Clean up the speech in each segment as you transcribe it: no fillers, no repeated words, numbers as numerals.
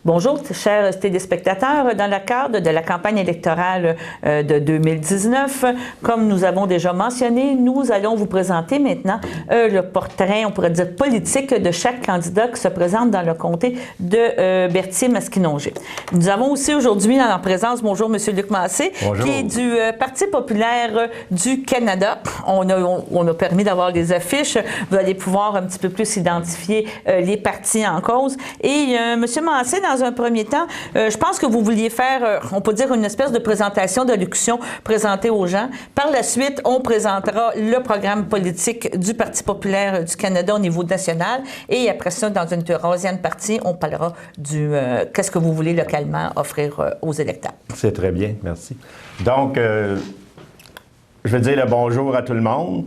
Bonjour, chers téléspectateurs. Dans le cadre de la campagne électorale de 2019, comme nous avons déjà mentionné, nous allons vous présenter maintenant le portrait, on pourrait dire politique, de chaque candidat qui se présente dans le comté de Berthier-Masquinongé. Nous avons aussi aujourd'hui en présence, bonjour M. Luc Massé, bonjour, qui est du Parti populaire du Canada. On a permis d'avoir les affiches. Vous allez pouvoir un petit peu plus identifier les partis en cause. Et M. Massé, dans un premier temps, je pense que vous vouliez faire, on peut dire, une espèce de présentation d'allocution présentée aux gens. Par la suite, on présentera le programme politique du Parti populaire du Canada au niveau national. Et après ça, dans une troisième partie, on parlera du qu'est-ce que vous voulez localement offrir aux électeurs. C'est très bien, merci. Donc, je vais dire le bonjour à tout le monde.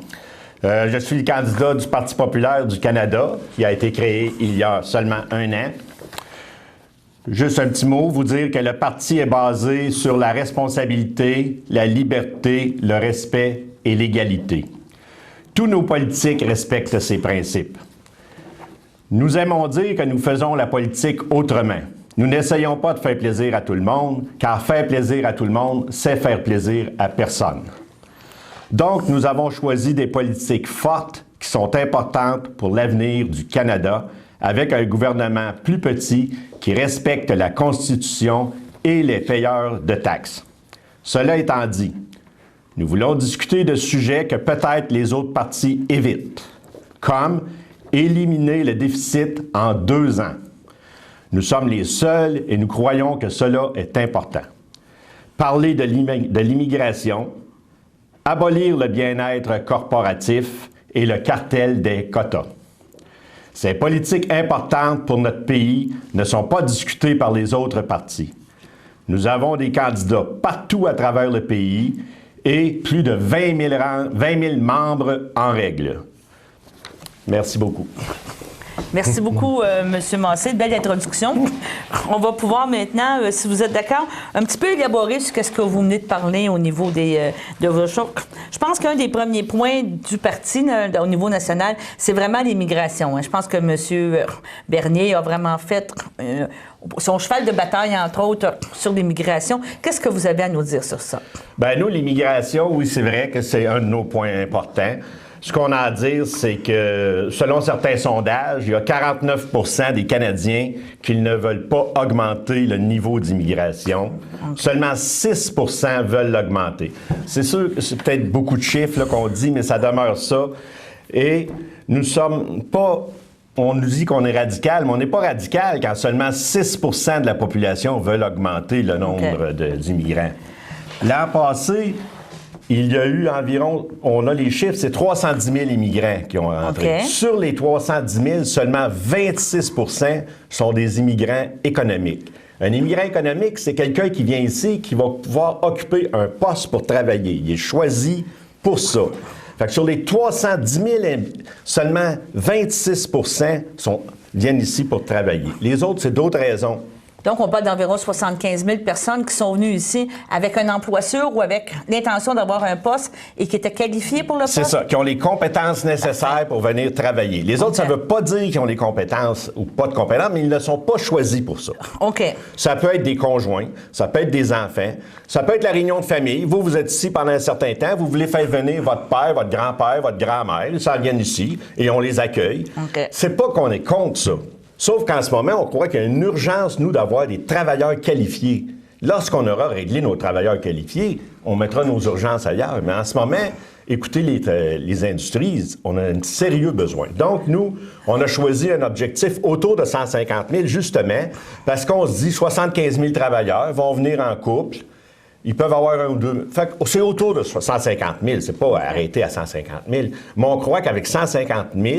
Je suis le candidat du Parti populaire du Canada, qui a été créé il y a seulement 1 an. Juste un petit mot, vous dire que le parti est basé sur la responsabilité, la liberté, le respect et l'égalité. Tous nos politiques respectent ces principes. Nous aimons dire que nous faisons la politique autrement. Nous n'essayons pas de faire plaisir à tout le monde, car faire plaisir à tout le monde, c'est faire plaisir à personne. Donc, nous avons choisi des politiques fortes qui sont importantes pour l'avenir du Canada, avec un gouvernement plus petit qui respecte la Constitution et les payeurs de taxes. Cela étant dit, nous voulons discuter de sujets que peut-être les autres partis évitent, comme éliminer le déficit en 2 ans. Nous sommes les seuls et nous croyons que cela est important. Parler de l'immigration, abolir le bien-être corporatif et le cartel des quotas. Ces politiques importantes pour notre pays ne sont pas discutées par les autres partis. Nous avons des candidats partout à travers le pays et plus de 20 000 membres en règle. Merci beaucoup. Merci beaucoup, M. Massé. Belle introduction. On va pouvoir maintenant, si vous êtes d'accord, un petit peu élaborer sur ce que vous venez de parler au niveau de vos choses. Je pense qu'un des premiers points du parti au niveau national, c'est vraiment l'immigration. Je pense que M. Bernier a vraiment fait son cheval de bataille, entre autres, sur l'immigration. Qu'est-ce que vous avez à nous dire sur ça? Bien, nous, l'immigration, oui, c'est vrai que c'est un de nos points importants. Ce qu'on a à dire, c'est que, selon certains sondages, il y a 49 % des Canadiens qui ne veulent pas augmenter le niveau d'immigration. Okay. Seulement 6 % veulent l'augmenter. C'est sûr que c'est peut-être beaucoup de chiffres qu'on dit, mais ça demeure ça. Et nous sommes pas... On nous dit qu'on est radical, mais on n'est pas radical quand seulement 6 % de la population veulent augmenter le nombre d'immigrants. L'an passé... Il y a eu environ, on a les chiffres, c'est 310 000 immigrants qui ont entré. Sur les 310 000, seulement 26 % sont des immigrants économiques. Un immigrant économique, c'est quelqu'un qui vient ici, qui va pouvoir occuper un poste pour travailler. Il est choisi pour ça. Fait que sur les 310 000, seulement 26 % viennent ici pour travailler. Les autres, c'est d'autres raisons. Donc, on parle d'environ 75 000 personnes qui sont venues ici avec un emploi sûr ou avec l'intention d'avoir un poste et qui étaient qualifiées pour le poste? C'est ça, qui ont les compétences nécessaires pour venir travailler. Les autres, ça ne veut pas dire qu'ils ont les compétences ou pas de compétences, mais ils ne sont pas choisis pour ça. OK. Ça peut être des conjoints, ça peut être des enfants, ça peut être la réunion de famille. Vous êtes ici pendant un certain temps, vous voulez faire venir votre père, votre grand-père, votre grand-mère, ils s'en viennent ici et on les accueille. Okay. C'est pas qu'on est contre ça. Sauf qu'en ce moment, on croit qu'il y a une urgence, nous, d'avoir des travailleurs qualifiés. Lorsqu'on aura réglé nos travailleurs qualifiés, on mettra nos urgences ailleurs. Mais en ce moment, écoutez les industries, on a un sérieux besoin. Donc, nous, on a choisi un objectif autour de 150 000, justement, parce qu'on se dit 75 000 travailleurs vont venir en couple. Ils peuvent avoir 1 ou 2. Fait que c'est autour de 150 000. C'est pas arrêté à 150 000. Mais on croit qu'avec 150 000,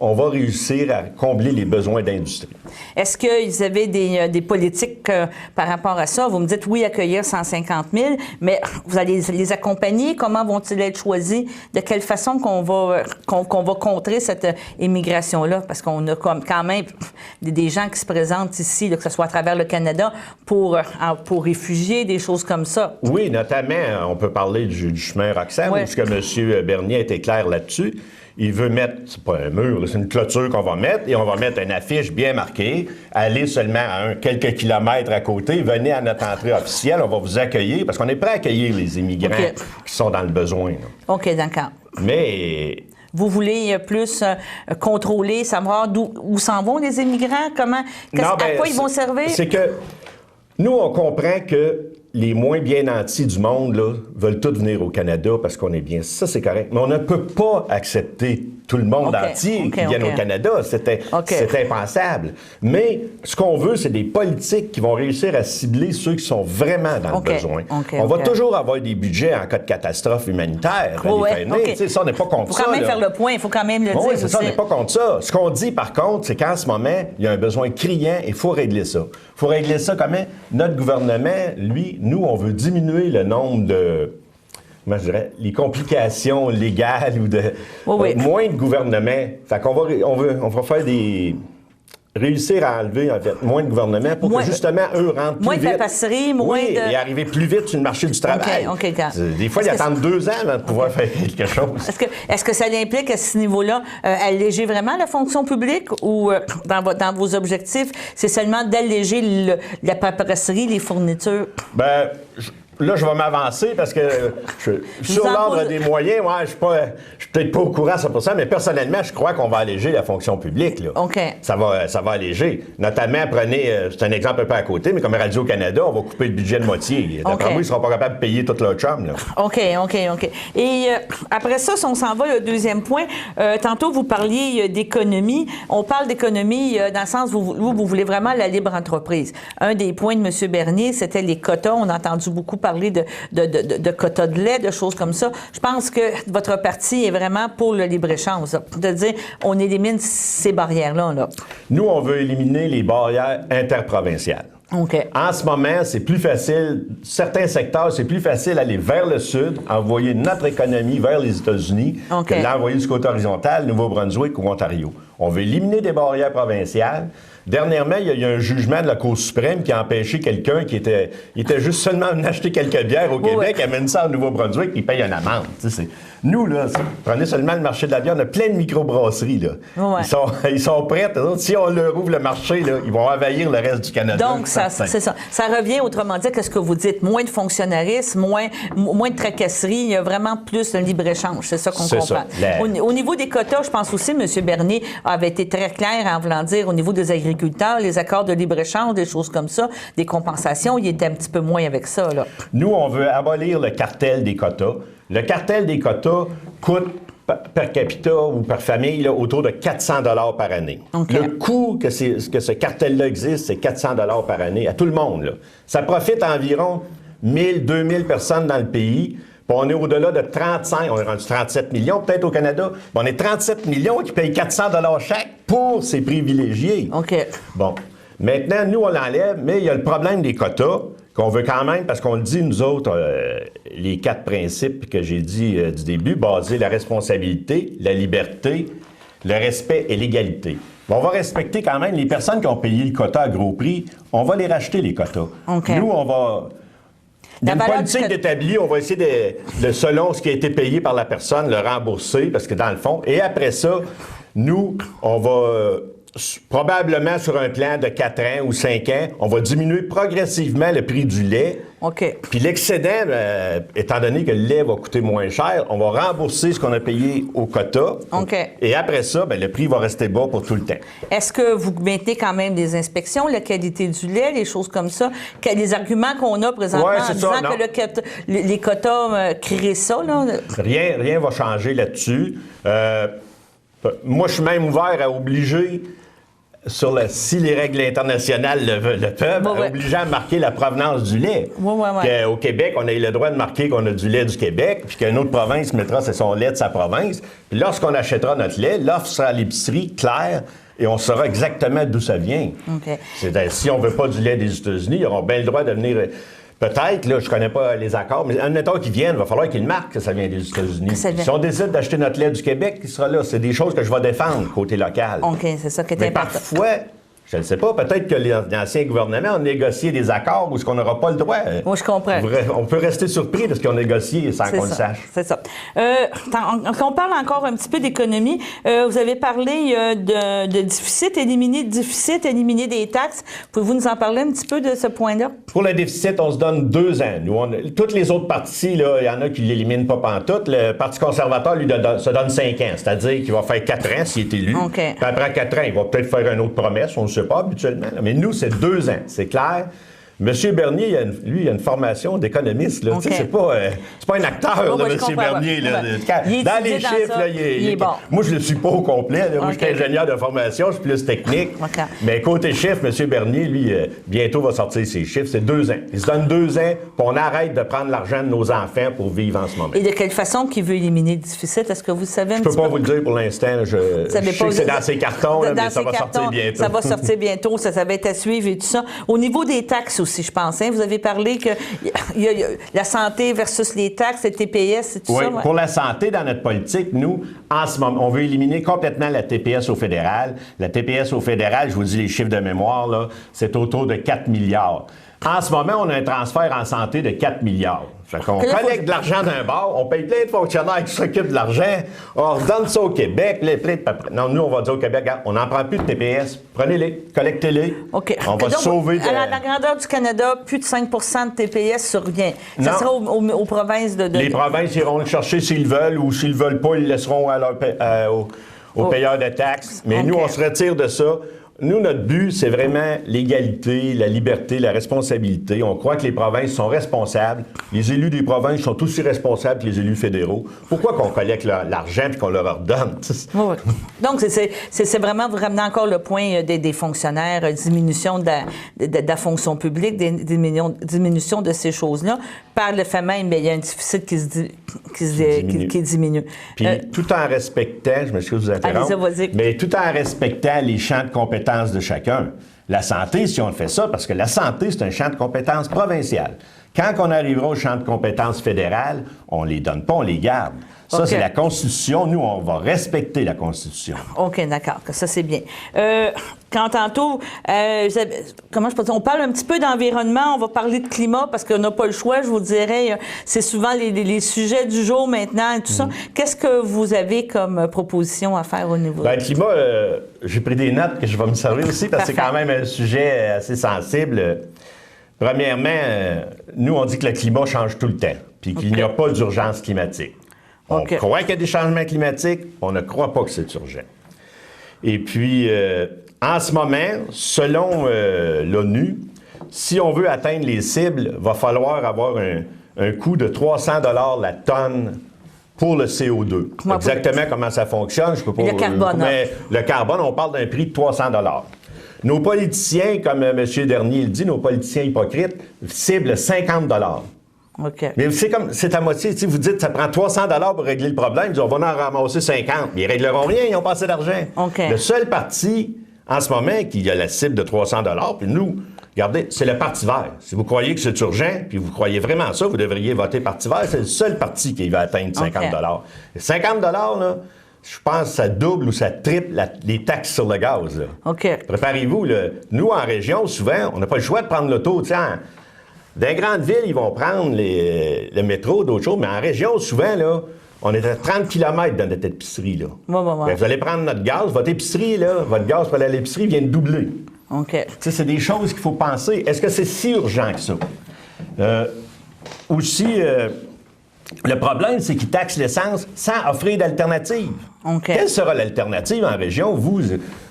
on va réussir à combler les besoins d'industrie. Est-ce qu'ils avaient des politiques par rapport à ça? Vous me dites, oui, accueillir 150 000, mais vous allez les accompagner? Comment vont-ils être choisis? De quelle façon qu'on va contrer cette immigration-là? Parce qu'on a quand même des gens qui se présentent ici, là, que ce soit à travers le Canada, pour réfugier, des choses comme ça. Oui, notamment, on peut parler du chemin Roxham, puisque M. Bernier a été clair là-dessus. Il veut mettre, c'est pas un mur, c'est une clôture qu'on va mettre, et on va mettre une affiche bien marquée. Allez seulement à quelques kilomètres à côté, venez à notre entrée officielle, on va vous accueillir, parce qu'on est prêt à accueillir les immigrants qui sont dans le besoin. Là. OK, d'accord. Mais... Vous voulez plus contrôler, savoir où s'en vont les immigrants? À quoi ils vont servir? C'est que nous, on comprend que les moins bien nantis du monde là, veulent tous venir au Canada parce qu'on est bien. Ça, c'est correct. Mais on ne peut pas accepter tout le monde entier qui vienne au Canada. C'est impensable. Mais ce qu'on veut, c'est des politiques qui vont réussir à cibler ceux qui sont vraiment dans le besoin. On va toujours avoir des budgets en cas de catastrophe humanitaire. Ça, on n'est pas contre ça. Il faut quand même faire le point. Il faut quand même le dire. Oui, c'est ça, on n'est pas contre ça. Ce qu'on dit, par contre, c'est qu'en ce moment, il y a un besoin criant et il faut régler ça. Il faut régler ça comment? Notre gouvernement, lui, nous, on veut diminuer le nombre de... Moi, je dirais, les complications légales ou de... moins de gouvernement. Fait qu'on va faire des... réussir à enlever, en fait, moins de gouvernement pour que, justement, eux rentrent plus vite. Moins de paperasserie, moins de... et arriver plus vite sur le marché du travail. Des fois, ils attendent 2 ans avant de pouvoir faire quelque chose. Est-ce que ça implique, à ce niveau-là, alléger vraiment la fonction publique ou, dans vos objectifs, c'est seulement d'alléger la paperasserie, les fournitures? Bien, là, je vais m'avancer parce que sur l'ordre des moyens, je suis peut-être pas au courant à 100%, mais personnellement, je crois qu'on va alléger la fonction publique. Là. Ça va alléger. Notamment, c'est un exemple un peu à côté, mais comme Radio-Canada, on va couper le budget de moitié. D'après moi, ils ne seront pas capables de payer tout leur chum. Là. OK. Et après ça, si on s'en va, le deuxième point, tantôt, vous parliez d'économie. On parle d'économie dans le sens où vous voulez vraiment la libre entreprise. Un des points de M. Bernier, c'était les quotas. On a entendu beaucoup parler de quotas de lait, de choses comme ça. Je pense que votre parti est vraiment pour le libre-échange, de dire on élimine ces barrières-là. Là. Nous, on veut éliminer les barrières interprovinciales. En ce moment, c'est plus facile, certains secteurs, c'est plus facile d'aller vers le sud, envoyer notre économie vers les États-Unis, que l'envoyer du côté horizontal, Nouveau-Brunswick ou Ontario. On veut éliminer des barrières provinciales. Dernièrement, il y a eu un jugement de la Cour suprême qui a empêché quelqu'un qui était juste seulement venu acheter quelques bières au Québec, amène ça au Nouveau-Brunswick, puis il paye une amende. Nous, là, prenez seulement le marché de la bière, on a plein de microbrasseries. Là. Ils sont prêts. Si on leur ouvre le marché, là, ils vont envahir le reste du Canada. Donc, c'est ça. Ça revient, autrement dit, à ce que vous dites. Moins de fonctionnarisme, moins de tracasserie. Il y a vraiment plus de libre-échange. C'est ça qu'on comprend. Au niveau des quotas, je pense aussi, M. Bernier avait été très clair en voulant dire au niveau des agriculteurs, les accords de libre-échange, des choses comme ça, des compensations, il était un petit peu moins avec ça. Là. Nous, on veut abolir le cartel des quotas. Le cartel des quotas coûte per capita ou par famille là, autour de 400 $ par année. Le coût que ce cartel-là existe, c'est 400 $ par année à tout le monde. Là. Ça profite à environ 1000, 2000 personnes dans le pays. Puis on est au-delà de 35, on est rendu 37 millions peut-être au Canada. Puis on est 37 millions qui payent 400 $ chaque pour ces privilégiés. Bon, maintenant, nous, on l'enlève, mais il y a le problème des quotas qu'on veut quand même, parce qu'on le dit, nous autres, les 4 principes que j'ai dit du début, baser la responsabilité, la liberté, le respect et l'égalité. On va respecter quand même les personnes qui ont payé le quota à gros prix. On va les racheter, les quotas. Nous, on va... Il y a une politique d'établir, on va essayer de, selon ce qui a été payé par la personne, le rembourser, parce que dans le fond, et après ça, nous, on va... probablement sur un plan de 4 ans ou 5 ans, on va diminuer progressivement le prix du lait. Puis l'excédent, étant donné que le lait va coûter moins cher, on va rembourser ce qu'on a payé au quota. Et après ça, le prix va rester bas pour tout le temps. Est-ce que vous mettez quand même des inspections, la qualité du lait, les choses comme ça? Les arguments qu'on a présentement en disant que les quotas créent ça? Là? Rien va changer là-dessus. Moi, je suis même ouvert à obliger si les règles internationales le peuvent, obligeant à marquer la provenance du lait. Au Québec, on a eu le droit de marquer qu'on a du lait du Québec, puis qu'une autre province mettra son lait de sa province. Puis lorsqu'on achètera notre lait, l'offre sera à l'épicerie claire et on saura exactement d'où ça vient. Si on ne veut pas du lait des États-Unis, ils auront bien le droit de venir... Peut-être, là, je ne connais pas les accords, mais admettons qu'ils viennent, il va falloir qu'ils marquent que ça vient des États-Unis. Si on décide d'acheter notre lait du Québec, il sera là. C'est des choses que je vais défendre côté local. OK, c'est ça qui est important. Parfois, je ne sais pas, peut-être que l'ancien gouvernement a négocié des accords où on n'aura pas le droit. Moi, je comprends. On peut rester surpris de ce qu'ils ont négocié sans qu'on le sache. C'est ça. On parle encore un petit peu d'économie. Vous avez parlé de déficit, éliminer éliminer des taxes. Pouvez-vous nous en parler un petit peu de ce point-là? Pour le déficit, on se donne 2 ans. Toutes les autres partis, il y en a qui ne l'éliminent pas pantoute. Le Parti conservateur, lui, se donne 5 ans. C'est-à-dire qu'il va faire 4 ans s'il est élu. Puis après 4 ans, il va peut-être faire une autre promesse. On ne sait pas habituellement. Mais nous, c'est 2 ans. C'est clair. M. Bernier, il a une formation d'économiste. C'est pas un acteur, M. Bernier. Dans les chiffres, il est bon. Moi, je ne le suis pas au complet. Moi, je suis ingénieur de formation, je suis plus technique. Mais côté chiffres, M. Bernier, lui, bientôt va sortir ses chiffres. C'est 2 ans. Il se donne 2 ans, puis on arrête de prendre l'argent de nos enfants pour vivre en ce moment. Et de quelle façon qu'il veut éliminer le déficit? Est-ce que vous savez un petit peu? Je ne peux pas vous le dire pour l'instant. Je sais que c'est dans ses cartons, mais ça va sortir bientôt. Ça va sortir bientôt. Ça va être à suivre et tout ça. Au niveau des taxes aussi, je pense. Vous avez parlé que y a la santé versus les taxes, les TPS et tout ça. Oui, pour la santé, dans notre politique, nous, en ce moment, on veut éliminer complètement la TPS au fédéral. La TPS au fédéral, je vous dis les chiffres de mémoire, là, c'est autour de 4 milliards. En ce moment, on a un transfert en santé de 4 milliards. Fait qu'on collecte de l'argent d'un bord, on paye plein de fonctionnaires qui s'occupent de l'argent, on redonne ça au Québec, Non, nous, on va dire au Québec, on n'en prend plus de TPS, prenez-les, collectez-les. OK. On va sauver... À la grandeur du Canada, plus de 5 de TPS sur rien. Ça sera aux provinces de... Les provinces iront le chercher s'ils veulent, ou s'ils ne veulent pas, ils le laisseront aux payeurs de taxes. Mais nous, on se retire de ça. Nous, notre but, c'est vraiment l'égalité, la liberté, la responsabilité. On croit que les provinces sont responsables. Les élus des provinces sont aussi responsables que les élus fédéraux. Pourquoi qu'on collecte l'argent et qu'on leur redonne? Oui. Donc, c'est vraiment vous ramenez encore le point des fonctionnaires, diminution de la fonction publique, diminution de ces choses-là. Par le fait même, il y a un déficit qui diminue. Puis, tout en respectant, je m'excuse de vous interrompre, mais tout en respectant les champs de compétences de chacun. La santé, si on fait ça, parce que la santé, c'est un champ de compétences provincial. Quand on arrivera au champ de compétences fédérales, on ne les donne pas, on les garde. Ça, c'est la Constitution. Nous, on va respecter la Constitution. OK, d'accord. Ça, c'est bien. Quand tantôt, comment je peux dire, on parle un petit peu d'environnement, on va parler de climat parce qu'on n'a pas le choix, je vous dirais. C'est souvent les sujets du jour maintenant et tout ça. Qu'est-ce que vous avez comme proposition à faire au niveau? Bien, le climat, j'ai pris des notes que je vais me servir aussi parce que c'est quand même un sujet assez sensible. Premièrement, nous, on dit que le climat change tout le temps, puis qu'il n'y a pas d'urgence climatique. On croit qu'il y a des changements climatiques, on ne croit pas que c'est urgent. Et puis, en ce moment, selon l'ONU, si on veut atteindre les cibles, il va falloir avoir un coût de 300 $ la tonne pour le CO2. Exactement comment ça fonctionne, je peux pas... Le carbone. Mais le carbone, on parle d'un prix de 300 $. Nos politiciens, comme M. Dernier le dit, nos politiciens hypocrites, ciblent 50 $. Okay. Mais c'est à moitié. Vous dites que ça prend 300 $ pour régler le problème. Ils disent, on va en ramasser 50. Mais ils ne régleront rien, ils n'ont pas assez d'argent. Okay. Le seul parti, en ce moment, qui a la cible de 300 $, puis nous, regardez, c'est le Parti vert. Si vous croyez que c'est urgent, puis vous croyez vraiment ça, vous devriez voter Parti vert. C'est le seul parti qui va atteindre 50 $. Et 50 $, là, je pense que ça double ou ça triple les taxes sur le gaz. Là. OK. Préparez-vous. Là. Nous, en région, souvent, on n'a pas le choix de prendre l'auto. Dans les grandes villes, ils vont prendre le métro, d'autres choses, mais en région, souvent, là, on est à 30 km dans notre épicerie. Là. Ouais. Vous allez prendre notre gaz, votre épicerie, là, votre gaz pour aller à l'épicerie vient de doubler. OK. C'est des choses qu'il faut penser. Est-ce que c'est si urgent que ça? Le problème, c'est qu'ils taxent l'essence sans offrir d'alternative. Okay. Quelle sera l'alternative en région? Vous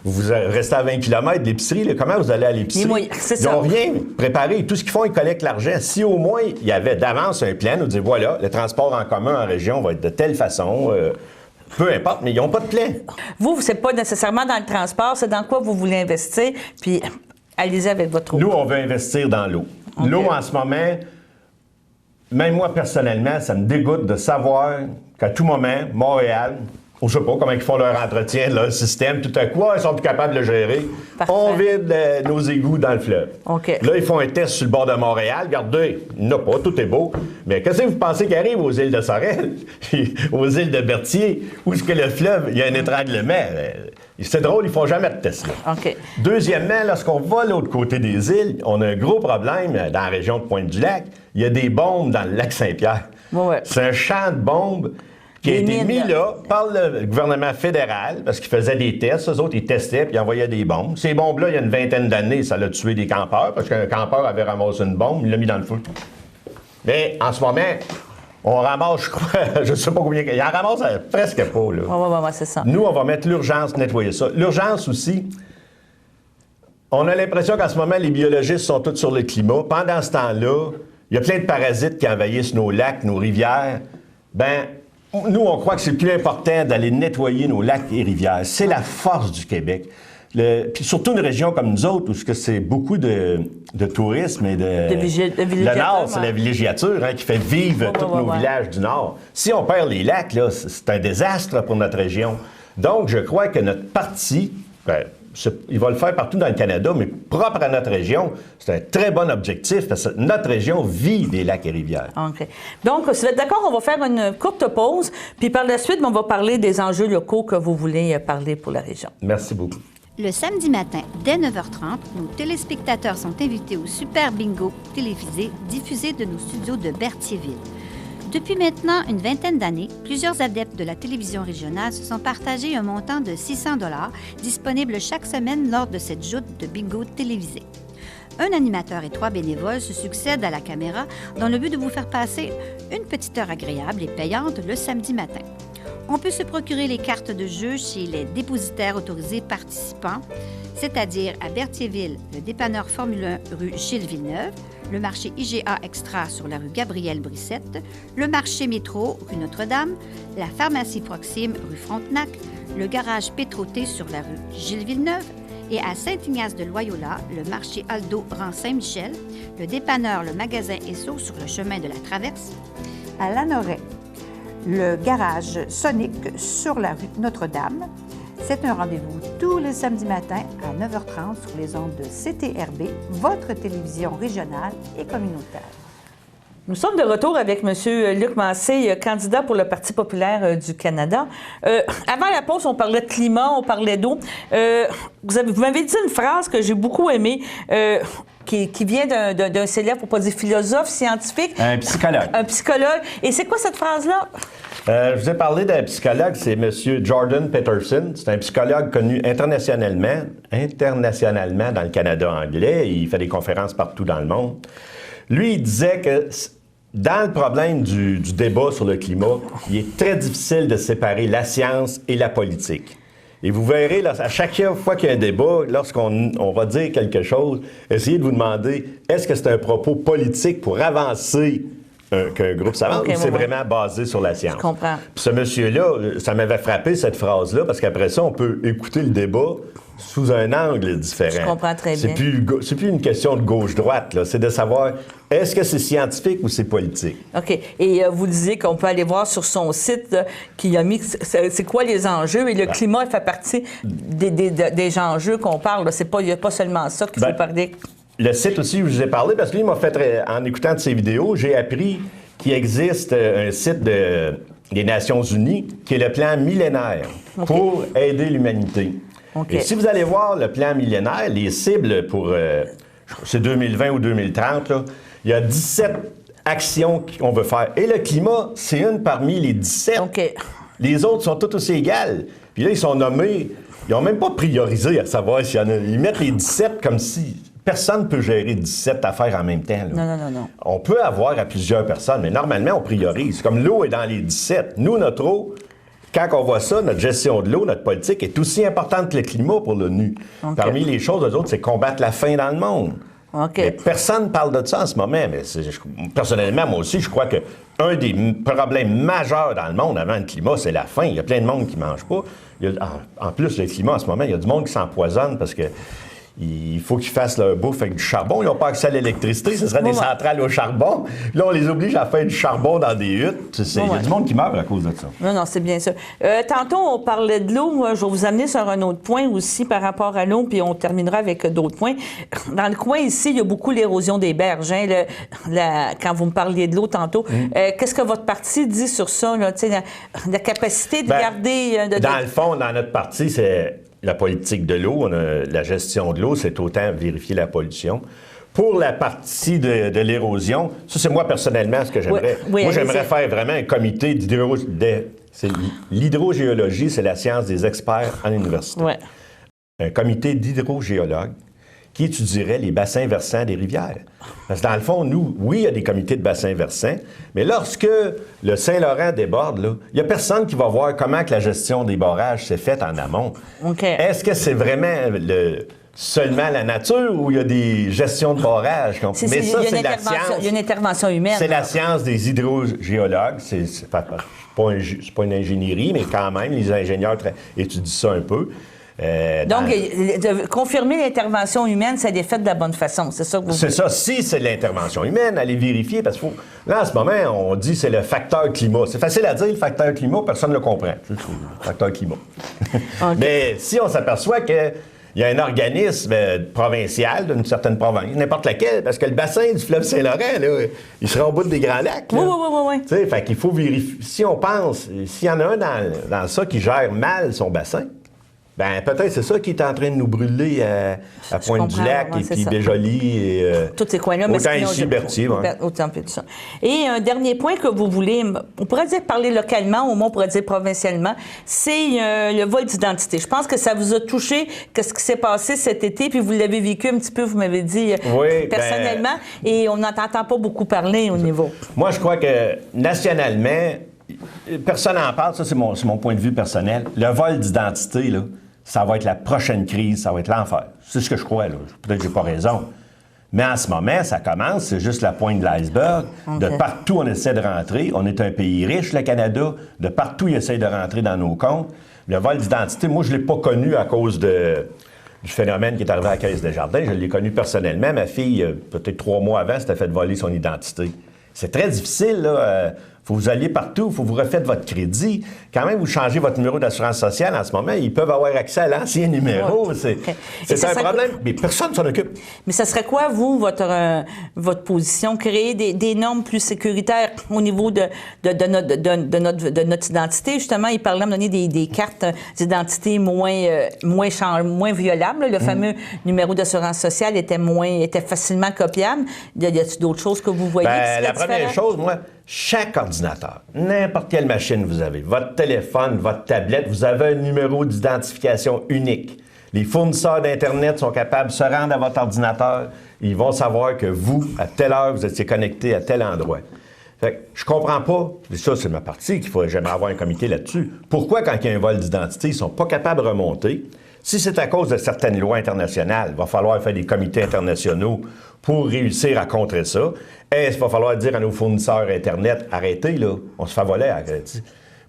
restez à 20 km de l'épicerie. Là, comment vous allez à l'épicerie? Ils n'ont rien préparé. Tout ce qu'ils font, ils collectent l'argent. Si au moins il y avait d'avance un plan, nous dire voilà, le transport en commun en région va être de telle façon. Peu importe, mais ils n'ont pas de plan. Vous, c'est pas nécessairement dans le transport, c'est dans quoi vous voulez investir, puis allez-y avec votre eau. Nous, on veut investir dans l'eau. OK. L'eau, en ce moment, même moi, personnellement, ça me dégoûte de savoir qu'à tout moment, Montréal, on ne sait pas comment ils font leur entretien, leur système, tout à coup, ils sont plus capables de le gérer. Parfait. On vide nos égouts dans le fleuve. OK. Là, ils font un test sur le bord de Montréal. Regardez, il n'y en a pas, tout est beau. Mais qu'est-ce que vous pensez qui arrive aux îles de Sorel, aux îles de Berthier, où est-ce que le fleuve, il y a un étranglement? C'est drôle, ils font jamais de test là. OK. Deuxièmement, lorsqu'on va de l'autre côté des îles, on a un gros problème dans la région de Pointe-du-Lac. Il y a des bombes dans le lac Saint-Pierre. Ouais. C'est un champ de bombes qui a Des été mines, mis là. là par le gouvernement fédéral parce qu'ils faisaient des tests. Eux autres, ils testaient puis ils envoyaient des bombes. Ces bombes-là, il y a une vingtaine d'années, ça l'a tué des campeurs parce qu'un campeur avait ramassé une bombe, il l'a mis dans le feu. Mais en ce moment, on ramasse, je crois, je ne sais pas combien, il en ramasse presque pas, là. Oui, c'est ça. Nous, on va mettre l'urgence nettoyer ça. L'urgence aussi, on a l'impression qu'en ce moment, les biologistes sont tous sur le climat. Pendant ce temps-là, il y a plein de parasites qui envahissent nos lacs, nos rivières. Ben, nous, on croit que c'est plus important d'aller nettoyer nos lacs et rivières. C'est la force du Québec. Puis surtout une région comme nous autres, où c'est beaucoup de tourisme et de villégiature, le Nord, c'est ouais. la villégiature qui fait vivre tous nos villages du Nord. Si on perd les lacs, là, c'est un désastre pour notre région. Donc, je crois que notre parti, il va le faire partout dans le Canada, mais propre à notre région, c'est un très bon objectif parce que notre région vit des lacs et rivières. OK. Donc, si vous êtes d'accord, on va faire une courte pause, puis par la suite, on va parler des enjeux locaux que vous voulez parler pour la région. Merci beaucoup. Le samedi matin, dès 9h30, nos téléspectateurs sont invités au Super Bingo télévisé diffusé de nos studios de Berthierville. Depuis maintenant une vingtaine d'années, plusieurs adeptes de la télévision régionale se sont partagés un montant de 600 $ disponible chaque semaine lors de cette joute de bingo télévisé. Un animateur et 3 bénévoles se succèdent à la caméra dans le but de vous faire passer une petite heure agréable et payante le samedi matin. On peut se procurer les cartes de jeu chez les dépositaires autorisés participants, c'est-à-dire à Berthierville, le dépanneur Formule 1 rue Gilles Villeneuve, le marché IGA Extra sur la rue Gabrielle-Brissette, le marché Métro rue Notre-Dame, la pharmacie Proxime rue Frontenac, le garage Pétroté sur la rue Gilles Villeneuve et à Saint-Ignace-de-Loyola, le marché Aldo rang Saint-Michel, le dépanneur Le Magasin Esso sur le chemin de la Traverse, à Lanoret, le garage Sonic sur la rue Notre-Dame. C'est un rendez-vous tous les samedis matins à 9h30 sur les ondes de CTRB, votre télévision régionale et communautaire. Nous sommes de retour avec M. Luc Massé, candidat pour le Parti populaire du Canada. Avant la pause, on parlait de climat, on parlait d'eau. Vous m'avez dit une phrase que j'ai beaucoup aimée, qui vient d'un célèbre, pour pas dire philosophe, scientifique. Un psychologue. Un psychologue. Et c'est quoi cette phrase-là? Je vous ai parlé d'un psychologue, c'est M. Jordan Peterson. C'est un psychologue connu internationalement dans le Canada anglais. Il fait des conférences partout dans le monde. Lui, il disait que dans le problème du débat sur le climat, il est très difficile de séparer la science et la politique. Et vous verrez, là, à chaque fois qu'il y a un débat, lorsqu'on va dire quelque chose, essayez de vous demander, est-ce que c'est un propos politique pour avancer qu'un groupe s'avance ou c'est vraiment basé sur la science? Je comprends. Puis ce monsieur-là, ça m'avait frappé, cette phrase-là, parce qu'après ça, on peut écouter le débat sous un angle différent. Je comprends très bien. C'est plus une question de gauche-droite, là. C'est de savoir, est-ce que c'est scientifique ou c'est politique? OK. Et vous disiez qu'on peut aller voir sur son site qu'il a mis c'est quoi les enjeux. Et le climat fait partie des enjeux qu'on parle. Il n'y a pas seulement ça qu'il faut parler. Le site aussi, je vous ai parlé, parce que lui, il m'a fait, en écoutant de ses vidéos, j'ai appris qu'il existe un site des Nations Unies qui est le plan millénaire pour aider l'humanité. Okay. Et si vous allez voir le plan millénaire, les cibles pour c'est 2020 ou 2030, là, il y a 17 actions qu'on veut faire. Et le climat, c'est une parmi les 17. Okay. Les autres sont toutes aussi égales. Puis là, ils sont nommés, ils n'ont même pas priorisé à savoir s'il y en a. Ils mettent les 17 comme si personne ne peut gérer 17 affaires en même temps. Là. Non. On peut avoir à plusieurs personnes, mais normalement, on priorise. Comme l'eau est dans les 17. Nous, notre eau, quand on voit ça, notre gestion de l'eau, notre politique est aussi importante que le climat pour l'ONU. Okay. Parmi les choses, eux autres, c'est combattre la faim dans le monde. OK. Mais personne ne parle de ça en ce moment. Mais personnellement, moi aussi, je crois que un des problèmes majeurs dans le monde avant le climat, c'est la faim. Il y a plein de monde qui ne mange pas. En plus, le climat en ce moment, il y a du monde qui s'empoisonne parce que il faut qu'ils fassent leur bouffe avec du charbon. Ils n'ont pas accès à l'électricité. Ce serait des centrales au charbon. Là, on les oblige à faire du charbon dans des huttes. Il y a du monde qui meurt à cause de ça. Non, c'est bien ça. Tantôt, on parlait de l'eau. Moi, je vais vous amener sur un autre point aussi par rapport à l'eau, puis on terminera avec d'autres points. Dans le coin ici, il y a beaucoup l'érosion des berges. Hein, quand vous me parliez de l'eau tantôt, qu'est-ce que votre parti dit sur ça? Là, la capacité de garder... Dans le fond, dans notre parti, c'est... La politique de l'eau, la gestion de l'eau, c'est autant vérifier la pollution. Pour la partie de l'érosion, ça, c'est moi personnellement ce que j'aimerais. Oui, moi, j'aimerais faire vraiment un comité l'hydrogéologie, c'est la science des experts en université. Oui. Un comité d'hydrogéologues qui étudierait les bassins versants des rivières. Parce que dans le fond, nous, oui, il y a des comités de bassins versants, mais lorsque le Saint-Laurent déborde, là, il n'y a personne qui va voir comment que la gestion des barrages s'est faite en amont. Okay. Est-ce que c'est vraiment seulement la nature ou il y a des gestions de barrages? Mais ça, c'est la science. Il y a une intervention humaine. C'est la science des hydrogéologues. C'est pas une ingénierie, mais quand même, les ingénieurs étudient ça un peu. Donc, de confirmer l'intervention humaine, ça est fait de la bonne façon. C'est ça que vous C'est ça. Si c'est l'intervention humaine, allez vérifier, parce que là, en ce moment, on dit que c'est le facteur climat. C'est facile à dire, le facteur climat, personne ne le comprend. C'est le facteur climat. Okay. Mais si on s'aperçoit qu'il y a un organisme provincial d'une certaine province, n'importe laquelle, parce que le bassin du fleuve Saint-Laurent, là, il sera au bout des Grands Lacs. Là. Oui. Tu sais, fait qu'il faut vérifier. Si on pense, s'il y en a un dans ça qui gère mal son bassin, ben peut-être c'est ça qui est en train de nous brûler à Pointe-du-Lac et puis Béjoly et tous ces coins-là. Autant ici, Berthier. Autant de ça. Et un dernier point que vous voulez, on pourrait dire parler localement, au moins on pourrait dire provincialement, c'est le vol d'identité. Je pense que ça vous a touché, qu'est-ce qui s'est passé cet été, puis vous l'avez vécu un petit peu, vous m'avez dit personnellement, et on n'entend pas beaucoup parler au niveau. Moi, je crois que nationalement, personne n'en parle, ça c'est mon point de vue personnel. Le vol d'identité, là, ça va être la prochaine crise, ça va être l'enfer. C'est ce que je crois, là. Peut-être que j'ai pas raison. Mais en ce moment, ça commence, c'est juste la pointe de l'iceberg. Okay. De partout, on essaie de rentrer. On est un pays riche, le Canada. De partout, ils essaient de rentrer dans nos comptes. Le vol d'identité, moi, je ne l'ai pas connu à cause du phénomène qui est arrivé à la Caisse Desjardins. Je l'ai connu personnellement. Ma fille, peut-être 3 mois avant, s'était fait voler son identité. C'est très difficile, là. Faut que vous alliez partout, il faut que vous refaites votre crédit. Quand même, vous changez votre numéro d'assurance sociale en ce moment, ils peuvent avoir accès à l'ancien numéro. C'est un problème, mais personne ne s'en occupe. Mais ça serait quoi, vous, votre position? Créer des normes plus sécuritaires au niveau de notre identité? Justement, il parlait de donner des cartes d'identité moins violables. Le fameux numéro d'assurance sociale était facilement copiable. Y a-t-il d'autres choses que vous voyez? La première chose, moi, chaque ordinateur, n'importe quelle machine vous avez, votre téléphone, votre tablette, vous avez un numéro d'identification unique. Les fournisseurs d'Internet sont capables de se rendre à votre ordinateur. Ils vont savoir que vous, à telle heure, vous étiez connecté à tel endroit. Fait que je comprends pas, et ça, c'est ma partie, j'aimerais avoir un comité là-dessus. Pourquoi, quand il y a un vol d'identité, ils ne sont pas capables de remonter? Si c'est à cause de certaines lois internationales, il va falloir faire des comités internationaux pour réussir à contrer ça. Est-ce qu'il va falloir dire à nos fournisseurs Internet, arrêtez, là, on se fait voler, arrêtez.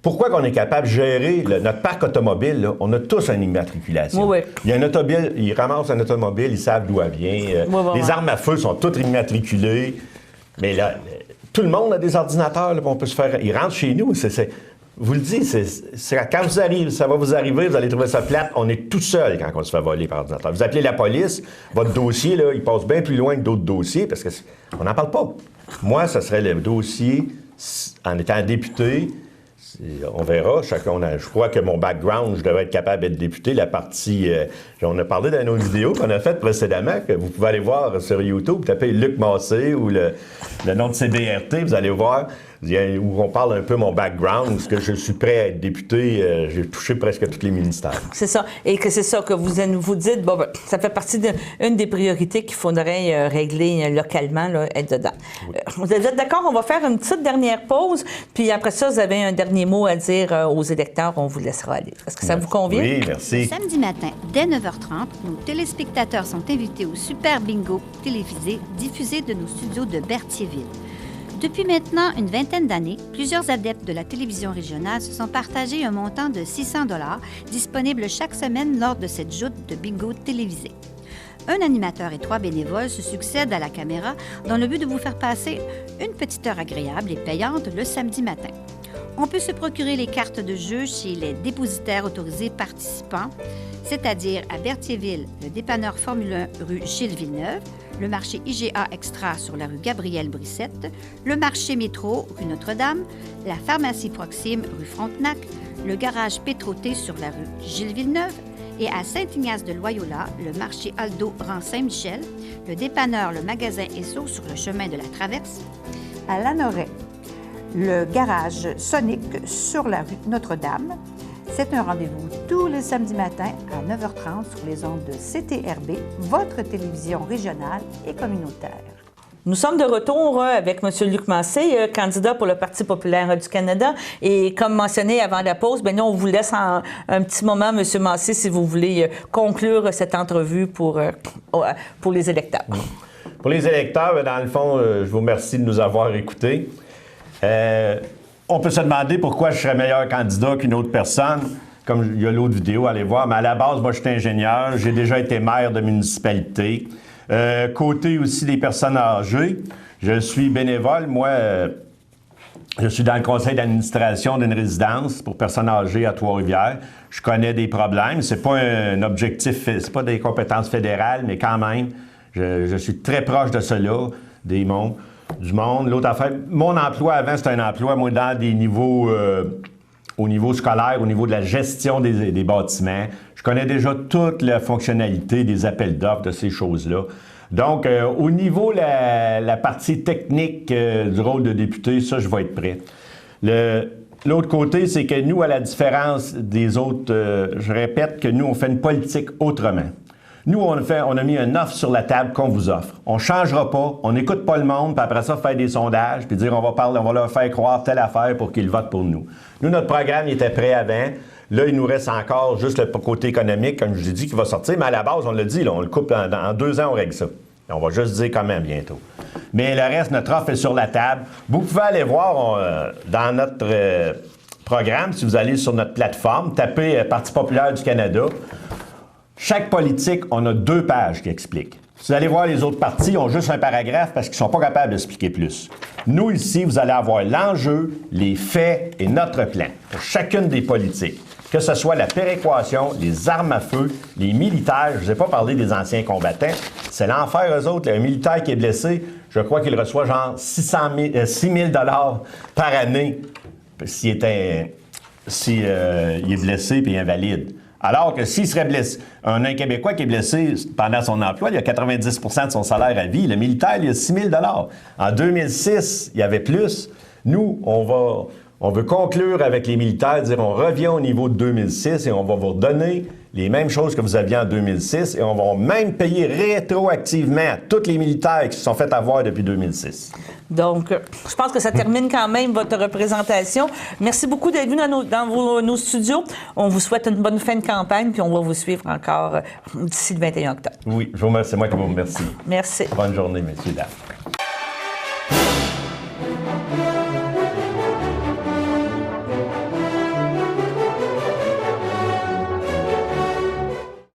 Pourquoi qu'on est capable de gérer notre parc automobile, là, on a tous une immatriculation. Oui. Il y a un automobile, ils ramassent un automobile, ils savent d'où elle vient. Les armes à feu sont toutes immatriculées. Mais là, tout le monde a des ordinateurs, là, on peut se faire... Ils rentrent chez nous, vous le dites, quand ça va vous arriver, vous allez trouver ça plate. On est tout seul quand on se fait voler par ordinateur. Vous appelez la police, votre dossier, là, il passe bien plus loin que d'autres dossiers parce qu'on n'en parle pas. Moi, ça serait le dossier, en étant député, on verra. Je crois que mon background, je devrais être capable d'être député. La partie, on a parlé dans nos vidéos qu'on a faites précédemment, que vous pouvez aller voir sur YouTube, tapez Luc Massé ou le nom de CBRT, vous allez voir. où on parle un peu mon background, parce que je suis prêt à être député, j'ai touché presque tous les ministères. C'est ça. Et que c'est ça que vous dites, bon, ben, ça fait partie d'une des priorités qu'il faudrait régler localement, là, être dedans. Oui. Vous êtes d'accord? On va faire une petite dernière pause, puis après ça, vous avez un dernier mot à dire aux électeurs, on vous laissera aller. Est-ce que ça vous convient? Oui, merci. Samedi matin, dès 9h30, nos téléspectateurs sont invités au Super Bingo télévisé diffusé de nos studios de Berthierville. Depuis maintenant une vingtaine d'années, plusieurs adeptes de la télévision régionale se sont partagés un montant de 600 $ disponible chaque semaine lors de cette joute de bingo télévisé. Un animateur et 3 bénévoles se succèdent à la caméra dans le but de vous faire passer une petite heure agréable et payante le samedi matin. On peut se procurer les cartes de jeu chez les dépositaires autorisés participants, c'est-à-dire à Berthierville, le dépanneur Formule 1 rue Gilles Villeneuve, le marché IGA Extra sur la rue Gabrielle-Brissette, le marché Métro rue Notre-Dame, la pharmacie Proxime rue Frontenac, le garage Pétroté sur la rue Gilles Villeneuve et à Saint-Ignace-de-Loyola, le marché Aldo rang Saint-Michel, le dépanneur Le Magasin Esso sur le chemin de la Traverse, à Lanoret, le garage Sonic sur la rue Notre-Dame. C'est un rendez-vous tous les samedis matins à 9h30 sur les ondes de CTRB, votre télévision régionale et communautaire. Nous sommes de retour avec M. Luc Massé, candidat pour le Parti populaire du Canada. Et comme mentionné avant la pause, bien, nous, on vous laisse un petit moment, M. Massé, si vous voulez conclure cette entrevue pour les électeurs. Pour les électeurs, dans le fond, je vous remercie de nous avoir écoutés. On peut se demander pourquoi je serais meilleur candidat qu'une autre personne. Comme il y a l'autre vidéo, allez voir. Mais à la base, moi, je suis ingénieur. J'ai déjà été maire de municipalité. Côté aussi des personnes âgées, je suis bénévole. Moi, je suis dans le conseil d'administration d'une résidence pour personnes âgées à Trois-Rivières. Je connais des problèmes. C'est pas un objectif, c'est pas des compétences fédérales, mais quand même, je suis très proche de cela, du monde. L'autre affaire, mon emploi avant, c'était un emploi, moi, dans des niveaux, au niveau scolaire, au niveau de la gestion des bâtiments. Je connais déjà toute la fonctionnalité des appels d'offres, de ces choses-là. Donc, au niveau de la partie technique du rôle de député, ça, je vais être prêt. L'autre côté, c'est que nous, à la différence des autres, je répète que nous, on fait une politique autrement. Nous, on a mis une offre sur la table qu'on vous offre. On ne changera pas, on n'écoute pas le monde, puis après ça, faire des sondages, puis dire on va leur faire croire telle affaire pour qu'ils votent pour nous. Nous, notre programme, il était prêt avant. Là, il nous reste encore juste le côté économique, comme je vous ai dit, qui va sortir. Mais à la base, on l'a dit, là, on le coupe en 2 ans, on règle ça. On va juste dire comment bientôt. Mais le reste, notre offre est sur la table. Vous pouvez aller voir dans notre programme, si vous allez sur notre plateforme, tapez Parti populaire du Canada. Chaque politique, on a 2 pages qui expliquent. Si vous allez voir les autres partis, ils ont juste un paragraphe parce qu'ils ne sont pas capables d'expliquer plus. Nous, ici, vous allez avoir l'enjeu, les faits et notre plan pour chacune des politiques. Que ce soit la péréquation, les armes à feu, les militaires. Je ne vous ai pas parlé des anciens combattants. C'est l'enfer, eux autres. Un militaire qui est blessé, je crois qu'il reçoit genre 6 000 $ par année s'il est blessé et invalide. Alors que s'il serait blessé, un Québécois qui est blessé pendant son emploi, il a 90 % de son salaire à vie. Le militaire, il a 6 000 $. En 2006, il y avait plus. Nous, on veut conclure avec les militaires, dire on revient au niveau de 2006 et on va vous redonner les mêmes choses que vous aviez en 2006 et on va même payer rétroactivement à tous les militaires qui se sont fait avoir depuis 2006. Donc, je pense que ça termine quand même votre représentation. Merci beaucoup d'être venu dans nos studios. On vous souhaite une bonne fin de campagne, puis on va vous suivre encore d'ici le 21 octobre. Oui, je vous remercie. C'est moi qui vous remercie. Merci. Bonne journée, messieurs, dames.